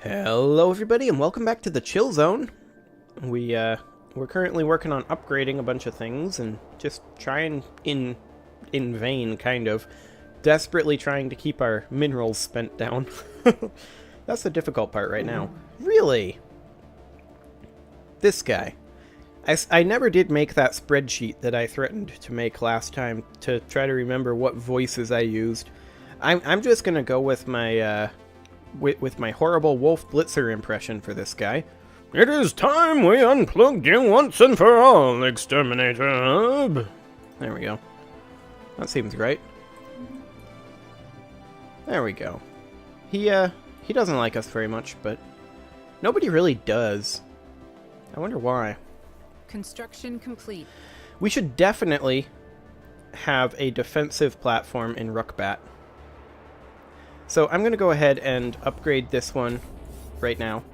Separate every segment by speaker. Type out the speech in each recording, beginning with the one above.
Speaker 1: Hello everybody and welcome back to the Chill Zone. We're currently working on upgrading a bunch of things and just trying in vain, kind of. Desperately trying to keep our minerals spent down. That's the difficult part right now. Really? This guy. I never did make that spreadsheet that I threatened to make last time to try to remember what voices I used. I'm just gonna go with my with my horrible Wolf Blitzer impression for this guy. It is time we unplugged you once and for all, Exterminator Hub. There we go. That seems right. There we go. He doesn't like us very much, but nobody really does. I wonder why.
Speaker 2: Construction complete.
Speaker 1: We should definitely have a defensive platform in Rookbat. So I'm going to go ahead and upgrade this one right now,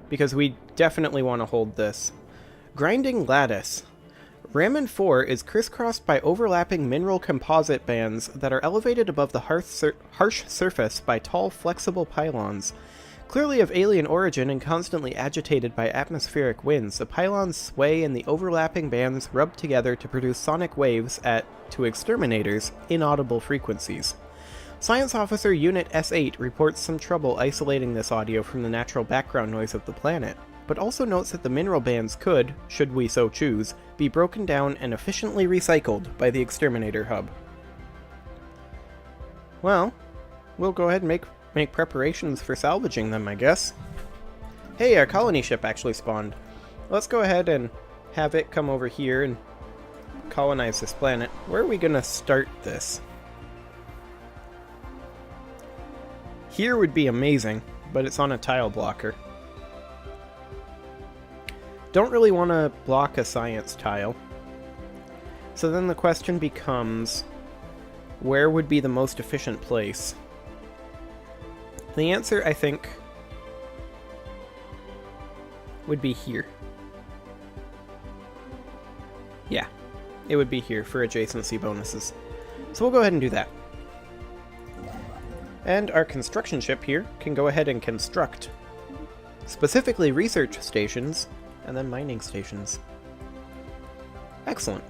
Speaker 1: because we definitely want to hold this. Grinding Lattice. Ramen 4 is crisscrossed by overlapping mineral composite bands that are elevated above the harsh surface by tall, flexible pylons. Clearly of alien origin and constantly agitated by atmospheric winds, the pylons sway and the overlapping bands rub together to produce sonic waves at, to exterminators, inaudible frequencies. Science Officer Unit S8 reports some trouble isolating this audio from the natural background noise of the planet, but also notes that the mineral bands could, should we so choose, be broken down and efficiently recycled by the Exterminator Hub. Well, we'll go ahead and make preparations for salvaging them, I guess. Hey, our colony ship actually spawned. Let's go ahead and have it come over here and colonize this planet. Where are we gonna start this? Here would be amazing, but it's on a tile blocker. Don't really want to block a science tile. So then the question becomes, where would be the most efficient place? The answer, I think, would be here. Yeah, it would be here for adjacency bonuses. So we'll go ahead and do that. And our construction ship here can go ahead and construct. Specifically research stations, and then mining stations. Excellent.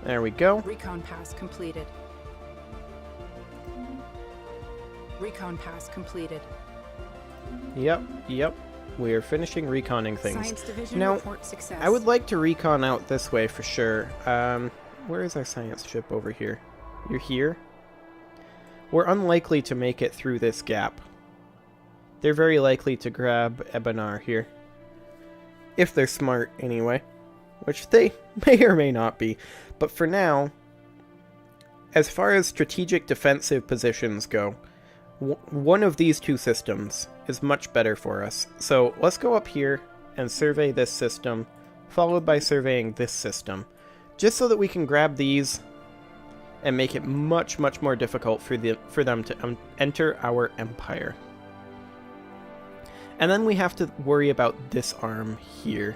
Speaker 1: There we go.
Speaker 2: Recon pass completed. Recon pass completed.
Speaker 1: Yep. We are finishing reconning things.
Speaker 2: Science division
Speaker 1: now,
Speaker 2: report success.
Speaker 1: I would like to recon out this way for sure. Where is our science ship over here? You're here? We're unlikely to make it through this gap. They're very likely to grab Ebenar here. If they're smart, anyway. Which they may or may not be. But for now, as far as strategic defensive positions go, one of these two systems is much better for us. So let's go up here and survey this system, followed by surveying this system. Just so that we can grab these and make it much more difficult for them to enter our empire. And then we have to worry about this arm here.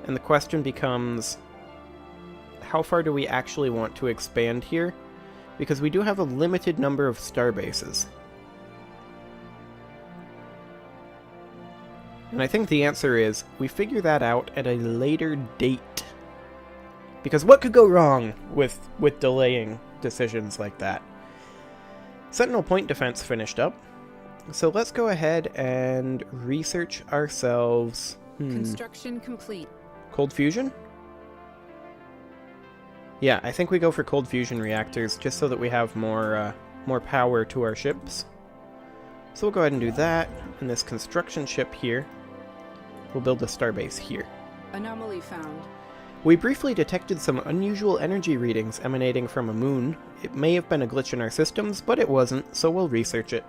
Speaker 1: And the question becomes, how far do we actually want to expand here? Because we do have a limited number of star bases. And I think the answer is, we figure that out at a later date. Because what could go wrong with delaying decisions like that? Sentinel Point defense finished up. So let's go ahead and research ourselves.
Speaker 2: Construction complete.
Speaker 1: Cold fusion? Yeah, I think we go for cold fusion reactors just so that we have more power to our ships. So we'll go ahead and do that. And this construction ship here, we'll build a starbase here.
Speaker 2: Anomaly found.
Speaker 1: We briefly detected some unusual energy readings emanating from a moon. It may have been a glitch in our systems, but it wasn't, so we'll research it.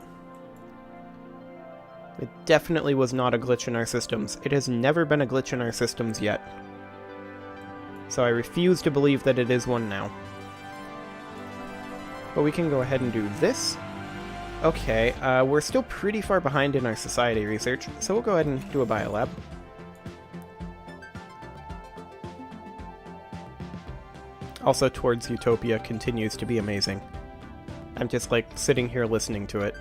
Speaker 1: It definitely was not a glitch in our systems. It has never been a glitch in our systems yet. So I refuse to believe that it is one now. But we can go ahead and do this. Okay, we're still pretty far behind in our society research, so we'll go ahead and do a biolab. Also, Towards Utopia continues to be amazing. I'm just like sitting here listening to it.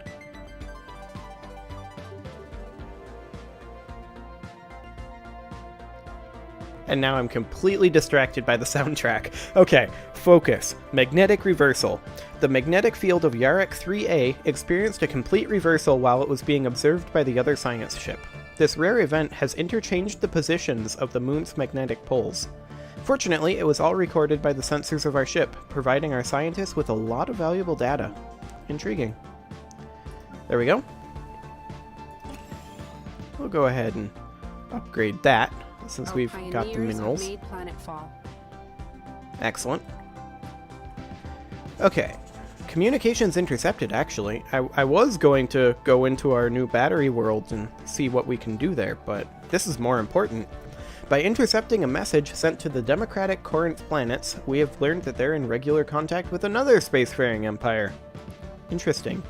Speaker 1: And now I'm completely distracted by the soundtrack. Okay, focus. Magnetic reversal. The magnetic field of Yarek 3A experienced a complete reversal while it was being observed by the other science ship. This rare event has interchanged the positions of the moon's magnetic poles. Fortunately, it was all recorded by the sensors of our ship, providing our scientists with a lot of valuable data. Intriguing. There we go. We'll go ahead and upgrade that, since we've got the minerals. Excellent. Okay. Communications intercepted, actually. I was going to go into our new battery world and see what we can do there, but this is more important. By intercepting a message sent to the Democratic Corinth planets, we have learned that they're in regular contact with another spacefaring empire. Interesting.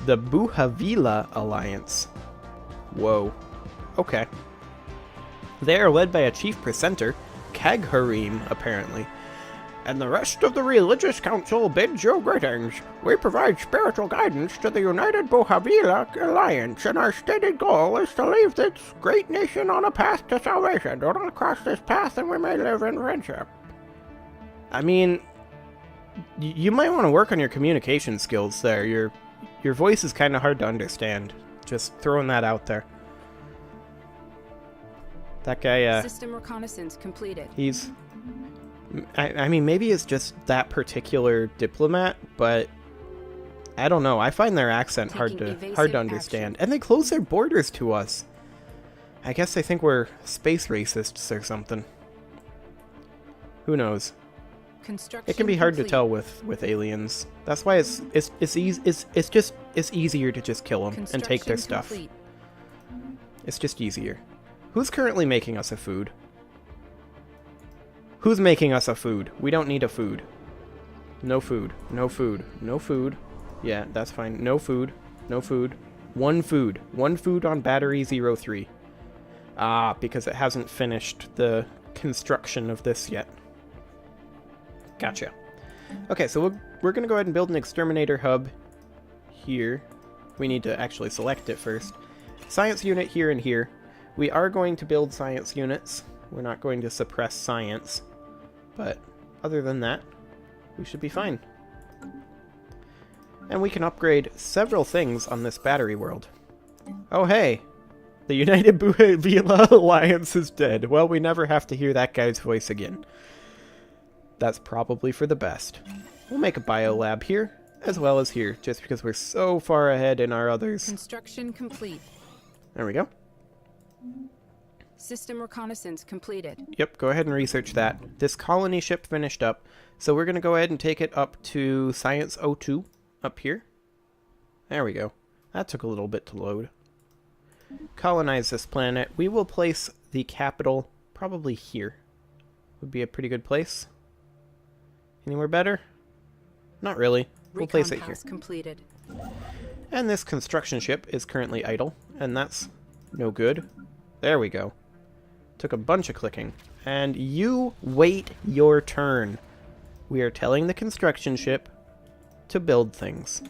Speaker 1: The Buhavila Alliance. Whoa. Okay. They are led by a chief presenter, Kagharim, apparently. And the rest of the religious council bids you greetings. We provide spiritual guidance to the United Buhavila Alliance, and our stated goal is to lead this great nation on a path to salvation. Do not cross this path and we may live in friendship. I mean, you might want to work on your communication skills there. Your voice is kind of hard to understand. Just throwing that out there. That guy,
Speaker 2: System reconnaissance completed.
Speaker 1: He's... I mean, maybe it's just that particular diplomat, but I don't know. I find their accent hard to understand. And they close their borders to us. I guess they think we're space racists or something. Who knows? It can be hard to tell with aliens. That's why it's easier to just kill them and take their stuff. It's just easier. Who's currently making us a food? Who's making us a food? We don't need a food. No food. No food. No food. Yeah, that's fine. No food. No food. One food. One food on battery 03. Ah, because it hasn't finished the construction of this yet. Gotcha. Okay, so we're going to go ahead and build an exterminator hub here. We need to actually select it first. Science unit here and here. We are going to build science units. We're not going to suppress science. But other than that, we should be fine. And we can upgrade several things on this battery world. Oh hey! The United Buhavila Alliance is dead. Well, we never have to hear that guy's voice again. That's probably for the best. We'll make a biolab here, as well as here, just because we're so far ahead in our others.
Speaker 2: Construction complete.
Speaker 1: There we go.
Speaker 2: System reconnaissance completed.
Speaker 1: Yep, go ahead and research that. This colony ship finished up, so we're going to go ahead and take it up to Science 02, up here. There we go. That took a little bit to load. Colonize this planet. We will place the capital probably here. Would be a pretty good place. Anywhere better? Not really. We'll place it here.
Speaker 2: Completed.
Speaker 1: And this construction ship is currently idle, and that's no good. There we go. Took a bunch of clicking. And you wait your turn. We are telling the construction ship to build things.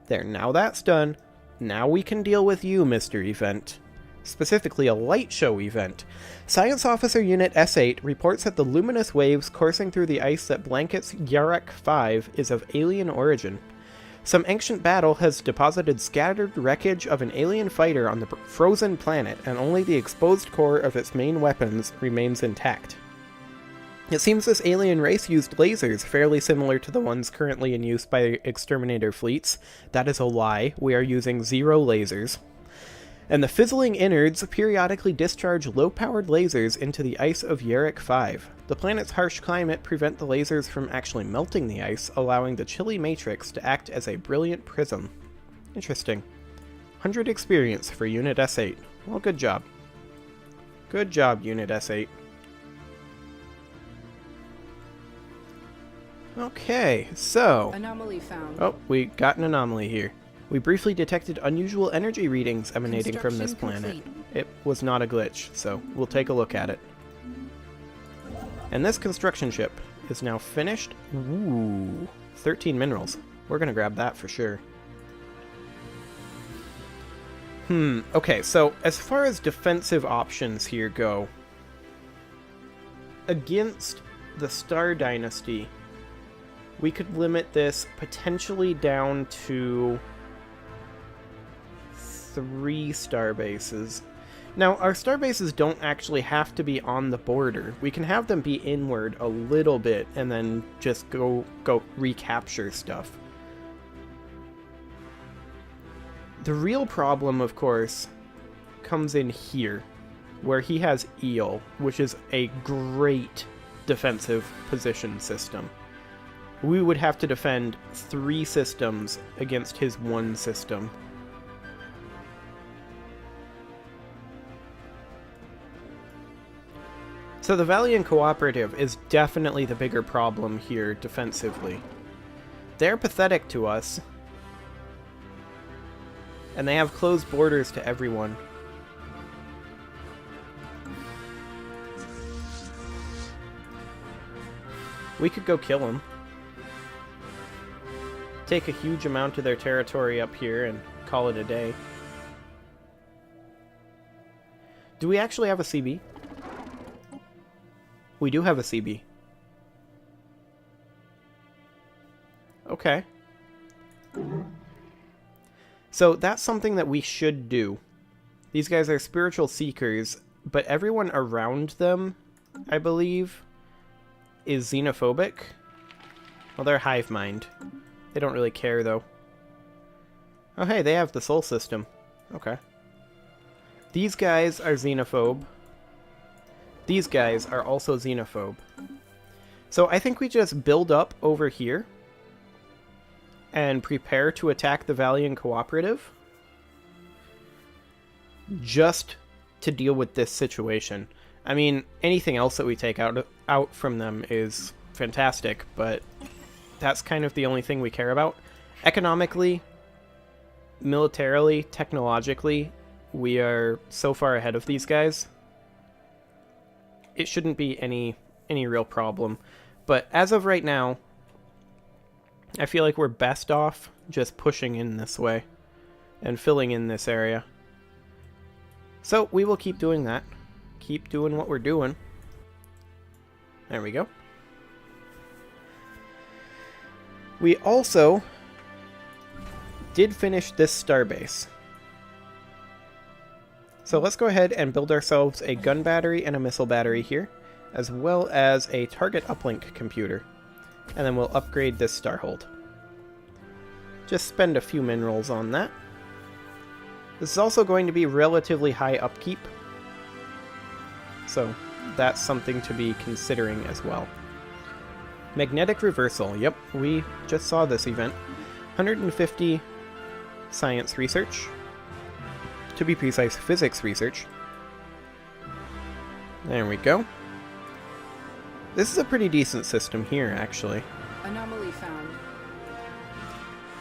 Speaker 1: There, now that's done. Now we can deal with you, Mr. Event. Specifically, a light show event. Science Officer Unit S8 reports that the luminous waves coursing through the ice that blankets Yarek 5 is of alien origin. Some ancient battle has deposited scattered wreckage of an alien fighter on the frozen planet, and only the exposed core of its main weapons remains intact. It seems this alien race used lasers fairly similar to the ones currently in use by exterminator fleets. That is a lie. We are using 0 lasers. And the fizzling innards periodically discharge low-powered lasers into the ice of Yarek 5. The planet's harsh climate prevent the lasers from actually melting the ice, allowing the chilly matrix to act as a brilliant prism. Interesting. 100 experience for Unit S8. Well, good job. Good job, Unit S8. Okay, so...
Speaker 2: Anomaly found.
Speaker 1: Oh, we got an anomaly here. We briefly detected unusual energy readings emanating from this planet. It was not a glitch, so we'll take a look at it. And this construction ship is now finished. Ooh, 13 minerals. We're gonna grab that for sure. Okay, so as far as defensive options here go, against the Star Dynasty, we could limit this potentially down to 3 star bases. Now, our star bases don't actually have to be on the border. We can have them be inward a little bit and then just go recapture stuff. The real problem, of course, comes in here, where he has Eel, which is a great defensive position system. We would have to defend 3 systems against his 1 system. So the Valiant Cooperative is definitely the bigger problem here defensively. They're pathetic to us, and they have closed borders to everyone. We could go kill them. Take a huge amount of their territory up here and call it a day. Do we actually have a CB? We do have a CB. Okay. So that's something that we should do. These guys are spiritual seekers, but everyone around them, I believe, is xenophobic. Well, they're hive mind. They don't really care, though. Oh, hey, they have the soul system. Okay. These guys are xenophobe. These guys are also xenophobe. So I think we just build up over here and prepare to attack the Valiant Cooperative just to deal with this situation. I mean, anything else that we take out from them is fantastic, but that's kind of the only thing we care about. Economically, militarily, technologically, we are so far ahead of these guys. It shouldn't be any real problem. But as of right now, I feel like we're best off just pushing in this way and filling in this area. So we will keep doing that. Keep doing what we're doing. There we go. We also did finish this starbase. So let's go ahead and build ourselves a gun battery and a missile battery here, as well as a target uplink computer. And then we'll upgrade this starhold. Just spend a few minerals on that. This is also going to be relatively high upkeep, so that's something to be considering as well. Magnetic reversal. Yep, we just saw this event. 150 science research. To be precise, physics research. There we go. This is a pretty decent system here, actually.
Speaker 2: Anomaly found.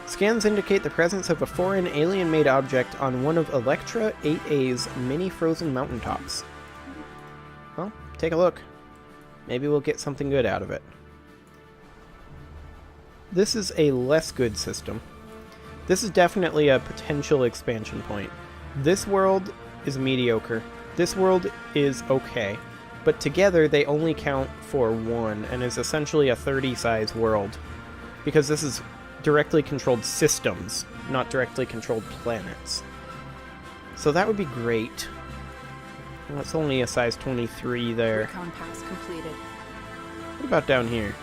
Speaker 1: Scans indicate the presence of a foreign alien-made object on one of Electra 8A's mini frozen mountaintops. Well, take a look. Maybe we'll get something good out of it. This is a less good system. This is definitely a potential expansion point. This world is mediocre. This world is okay. But together they only count for 1 and is essentially a 30-size world. Because this is directly controlled systems, not directly controlled planets. So that would be great. Well, it's only a size 23 there.
Speaker 2: Recon pass completed.
Speaker 1: What about down here?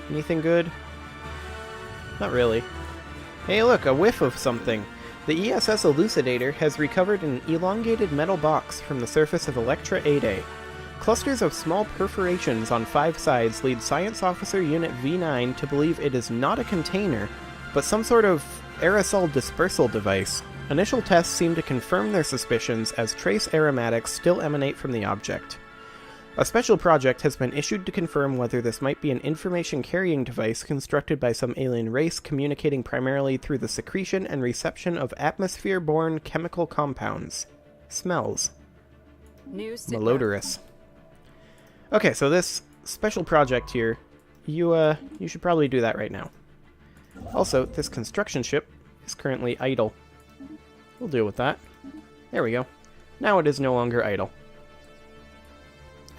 Speaker 1: Anything good? Not really. Hey look, a whiff of something. The ESS Elucidator has recovered an elongated metal box from the surface of Electra 8A. Clusters of small perforations on 5 sides lead Science Officer Unit V9 to believe it is not a container, but some sort of aerosol dispersal device. Initial tests seem to confirm their suspicions as trace aromatics still emanate from the object. A special project has been issued to confirm whether this might be an information-carrying device constructed by some alien race communicating primarily through the secretion and reception of atmosphere-borne chemical compounds. Smells.
Speaker 2: New
Speaker 1: Malodorous. Okay, so this special project here, you should probably do that right now. Also, this construction ship is currently idle. We'll deal with that. There we go. Now it is no longer idle.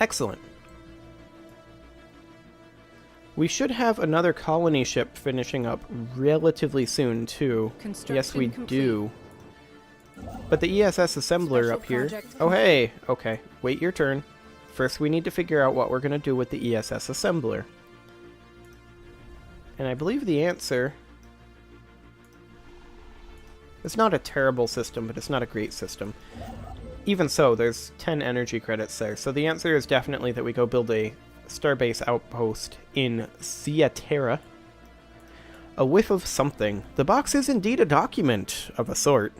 Speaker 1: Excellent. We should have another colony ship finishing up relatively soon, too.
Speaker 2: Construction
Speaker 1: Yes, we
Speaker 2: complete.
Speaker 1: do. But the ESS assembler
Speaker 2: Special
Speaker 1: up here...
Speaker 2: project
Speaker 1: Oh, hey! Okay, wait your turn. First, we need to figure out what we're going to do with the ESS assembler. And I believe the answer... It's not a terrible system, but it's not a great system. Even so, there's 10 energy credits there, so the answer is definitely that we go build a starbase outpost in Ciatera. A whiff of something. The box is indeed a document, of a sort.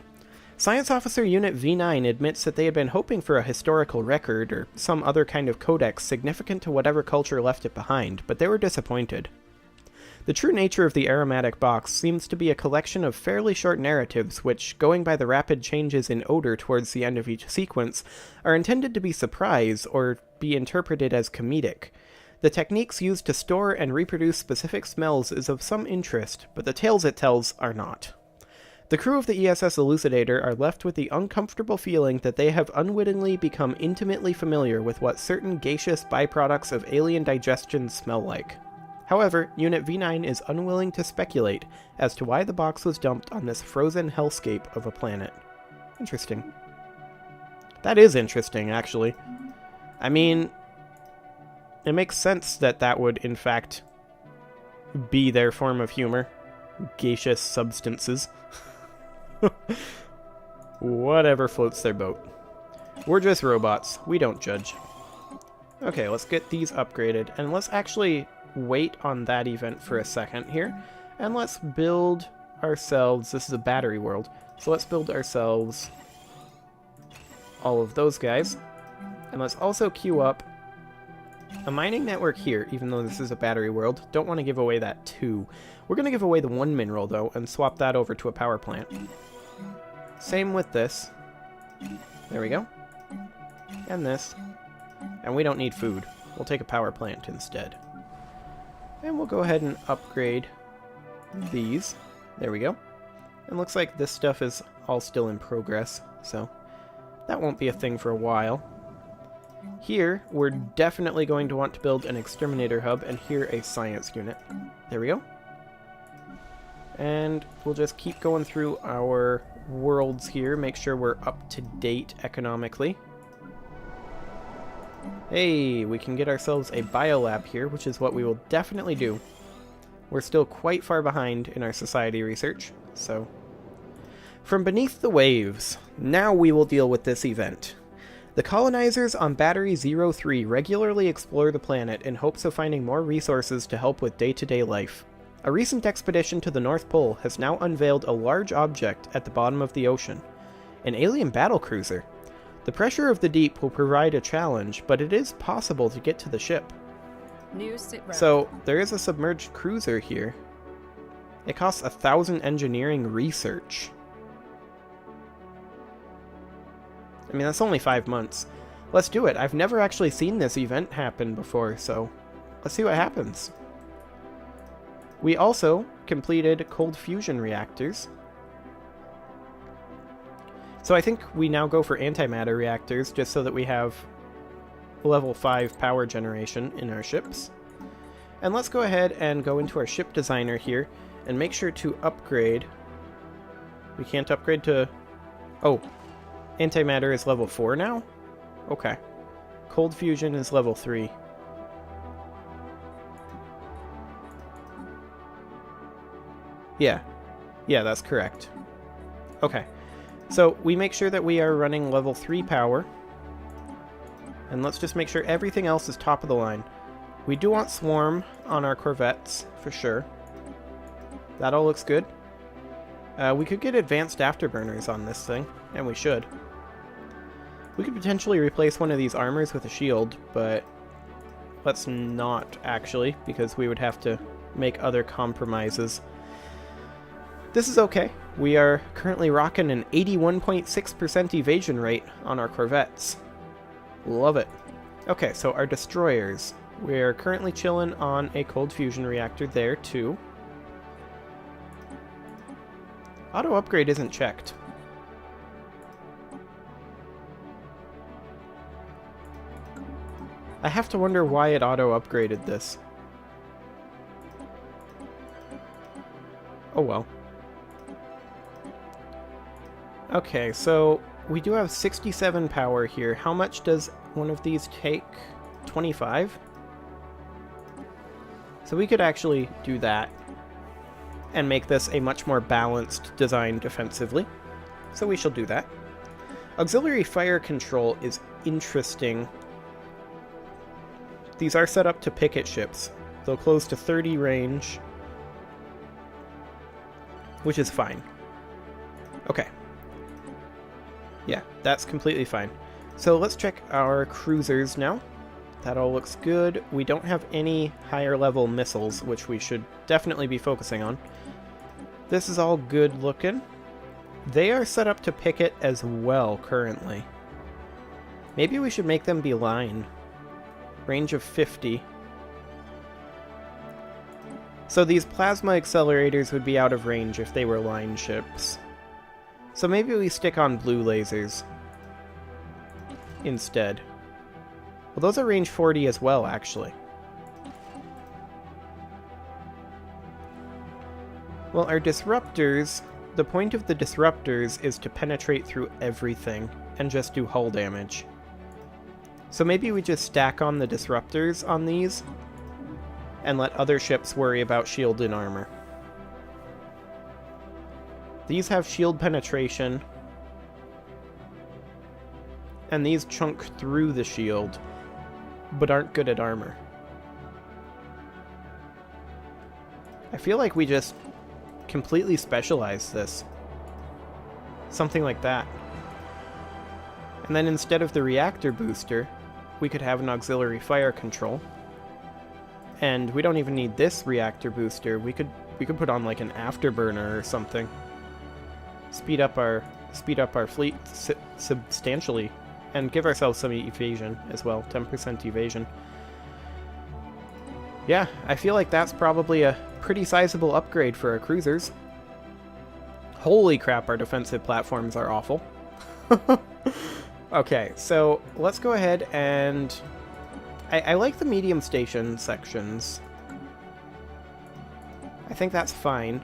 Speaker 1: Science Officer Unit V9 admits that they had been hoping for a historical record, or some other kind of codex significant to whatever culture left it behind, but they were disappointed. The true nature of the aromatic box seems to be a collection of fairly short narratives which, going by the rapid changes in odor towards the end of each sequence, are intended to be surprise or be interpreted as comedic. The techniques used to store and reproduce specific smells is of some interest, but the tales it tells are not. The crew of the ESS Elucidator are left with the uncomfortable feeling that they have unwittingly become intimately familiar with what certain gaseous byproducts of alien digestion smell like. However, Unit V9 is unwilling to speculate as to why the box was dumped on this frozen hellscape of a planet. Interesting. That is interesting, actually. I mean, it makes sense that that would, in fact, be their form of humor. Gaseous substances. Whatever floats their boat. We're just robots. We don't judge. Okay, let's get these upgraded, and let's actually wait on that event for a second here, and let's build ourselves... This is a battery world, so let's build ourselves all of those guys, and let's also queue up a mining network here, even though this is a battery world. Don't want to give away that too. We're going to give away the one mineral, though, and swap that over to a power plant. Same with this. There we go. And this. And we don't need food. We'll take a power plant instead. And we'll go ahead and upgrade these. There we go. And looks like this stuff is all still in progress, so that won't be a thing for a while. Here, we're definitely going to want to build an exterminator hub, and here a science unit. There we go. And we'll just keep going through our worlds here, make sure we're up to date economically. Hey, we can get ourselves a biolab here, which is what we will definitely do. We're still quite far behind in our society research, so... From beneath the waves, now we will deal with this event. The colonizers on Battery 03 regularly explore the planet in hopes of finding more resources to help with day-to-day life. A recent expedition to the North Pole has now unveiled a large object at the bottom of the ocean. An alien battlecruiser. The pressure of the deep will provide a challenge, but it is possible to get to the ship.
Speaker 2: New sit rep.
Speaker 1: So, there is a submerged cruiser here. It costs 1,000 engineering research. I mean, that's only 5 months. Let's do it. I've never actually seen this event happen before, so let's see what happens. We also completed cold fusion reactors. So I think we now go for antimatter reactors, just so that we have level 5 power generation in our ships. And let's go ahead and go into our ship designer here, and make sure to upgrade. We can't upgrade to... Oh, antimatter is level 4 now? Okay. Cold fusion is level 3. Yeah. Yeah, that's correct. Okay. So, we make sure that we are running level 3 power. And let's just make sure everything else is top of the line. We do want swarm on our corvettes, for sure. That all looks good. We could get advanced afterburners on this thing, and we should. We could potentially replace one of these armors with a shield, but let's not, actually, because we would have to make other compromises. This is okay. We are currently rocking an 81.6% evasion rate on our corvettes. Love it. Okay, so our destroyers. We're currently chilling on a cold fusion reactor there, too. Auto upgrade isn't checked. I have to wonder why it auto upgraded this. Oh well. Okay, so we do have 67 power here. How much does one of these take? 25? So we could actually do that and make this a much more balanced design defensively. So we shall do that. Auxiliary fire control is interesting. These are set up to picket ships. They'll close to 30 range, which is fine. Okay. Yeah, that's completely fine. So let's check our cruisers now. That all looks good. We don't have any higher level missiles, which we should definitely be focusing on. This is all good looking. They are set up to picket as well currently. Maybe we should make them be line. Range of 50. So these plasma accelerators would be out of range if they were line ships. So maybe we stick on blue lasers instead. Well, those are range 40 as well, actually. Well, our disruptors, the point of the disruptors is to penetrate through everything and just do hull damage. So maybe we just stack on the disruptors on these and let other ships worry about shield and armor. These have shield penetration, and these chunk through the shield, but aren't good at armor. I feel like we just completely specialize this. Something like that. And then instead of the reactor booster, we could have an auxiliary fire control. And we don't even need this reactor booster. We could put on like an afterburner or something. Speed up our fleet substantially, and give ourselves some evasion as well, 10% evasion. Yeah, I feel like that's probably a pretty sizable upgrade for our cruisers. Holy crap, our defensive platforms are awful. Okay, so let's go ahead and... I like the medium station sections. I think that's fine.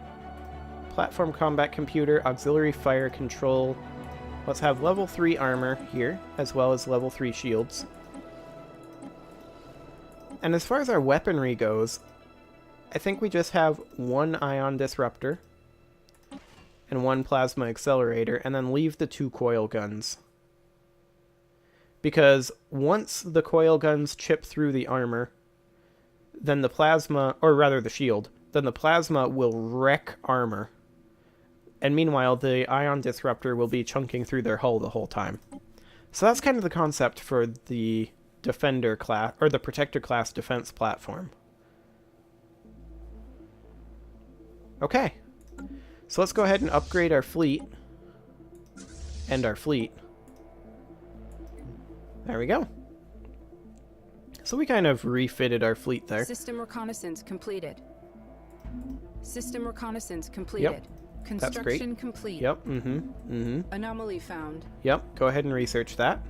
Speaker 1: Platform combat computer, auxiliary fire control. Let's have level 3 armor here, as well as level 3 shields. And as far as our weaponry goes, I think we just have one ion disruptor and one plasma accelerator, and then leave the 2 coil guns. Because once the coil guns chip through the armor, then the plasma, or rather the shield, then the plasma will wreck armor. And meanwhile, the ion disruptor will be chunking through their hull the whole time. So that's kind of the concept for the defender class, or the protector class defense platform. Okay. So let's go ahead and upgrade our fleet. And our fleet. There we go. So we kind of refitted our fleet there.
Speaker 2: System reconnaissance completed. System reconnaissance completed.
Speaker 1: Yep.
Speaker 2: Construction complete.
Speaker 1: Yep,
Speaker 2: Anomaly found.
Speaker 1: Yep, go ahead and research that.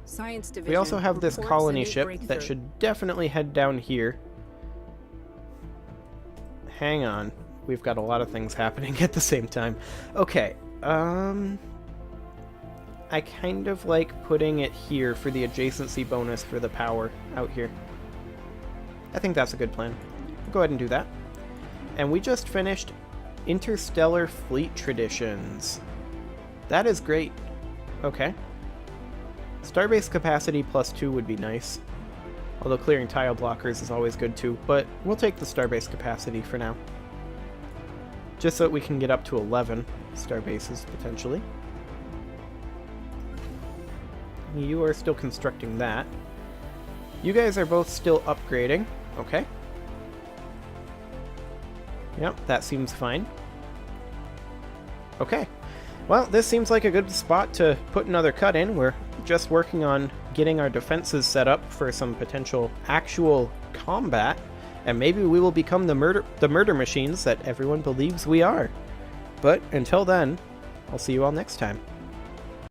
Speaker 2: Science division.
Speaker 1: We also have this
Speaker 2: reports
Speaker 1: colony
Speaker 2: a new
Speaker 1: ship
Speaker 2: breakthrough.
Speaker 1: that should definitely head down here. Hang on. We've got a lot of things happening at the same time. Okay, I kind of like putting it here for the adjacency bonus for the power out here. I think that's a good plan. We'll go ahead and do that. And we just finished Interstellar Fleet Traditions. That is great. Okay. Starbase capacity +2 would be nice. Although clearing tile blockers is always good too, but we'll take the starbase capacity for now. Just so that we can get up to 11 starbases, potentially. You are still constructing that. You guys are both still upgrading. Okay. Yep, that seems fine. Okay. Well, this seems like a good spot to put another cut in. We're just working on getting our defenses set up for some potential actual combat, and maybe we will become the murder machines that everyone believes we are. But until then, I'll see you all next time.